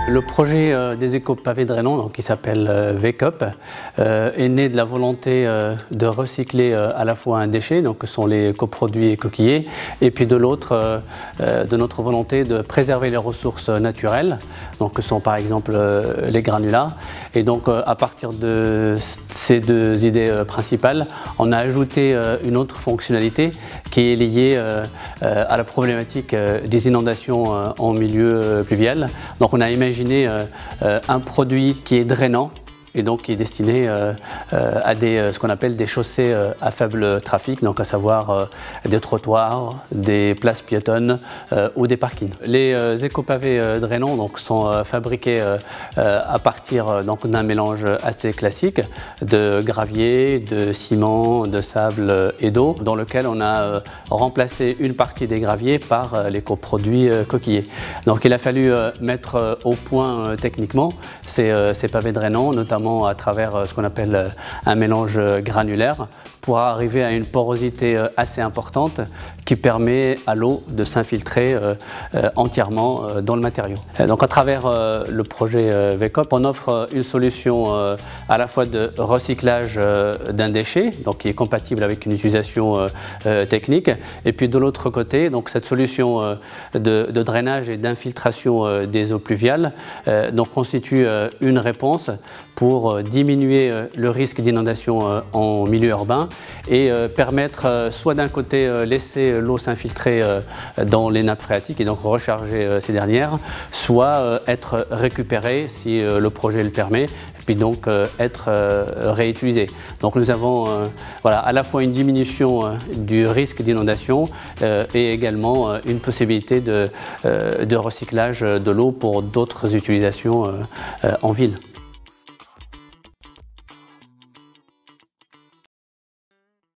Le projet des éco-pavés drainants, donc, qui s'appelle VECOP, est né de la volonté de recycler à la fois un déchet, donc, que sont les coproduits et coquillers, et puis de l'autre, de notre volonté de préserver les ressources naturelles, donc, que sont par exemple les granulats. Et donc à partir de ces deux idées principales, on a ajouté une autre fonctionnalité qui est liée à la problématique des inondations en milieu pluvial. Donc on a imaginé un produit qui est drainant et donc qui est destiné à ce qu'on appelle des chaussées à faible trafic, donc à savoir des trottoirs, des places piétonnes ou des parkings. Les éco-pavés drainants donc, sont fabriqués à partir d'un mélange assez classique de gravier, de ciment, de sable et d'eau, dans lequel on a remplacé une partie des graviers par les coproduits coquillers. Donc il a fallu mettre au point techniquement ces pavés drainants, notamment à travers ce qu'on appelle un mélange granulaire pour arriver à une porosité assez importante qui permet à l'eau de s'infiltrer entièrement dans le matériau. Donc à travers le projet VECOP, on offre une solution à la fois de recyclage d'un déchet, donc qui est compatible avec une utilisation technique, et puis de l'autre côté, donc cette solution de drainage et d'infiltration des eaux pluviales donc constitue une réponse pour diminuer le risque d'inondation en milieu urbain et permettre soit d'un côté laisser l'eau s'infiltrer dans les nappes phréatiques et donc recharger ces dernières, soit être récupérée si le projet le permet, et puis donc être réutilisée. Donc nous avons voilà, à la fois une diminution du risque d'inondation et également une possibilité de recyclage de l'eau pour d'autres utilisations en ville.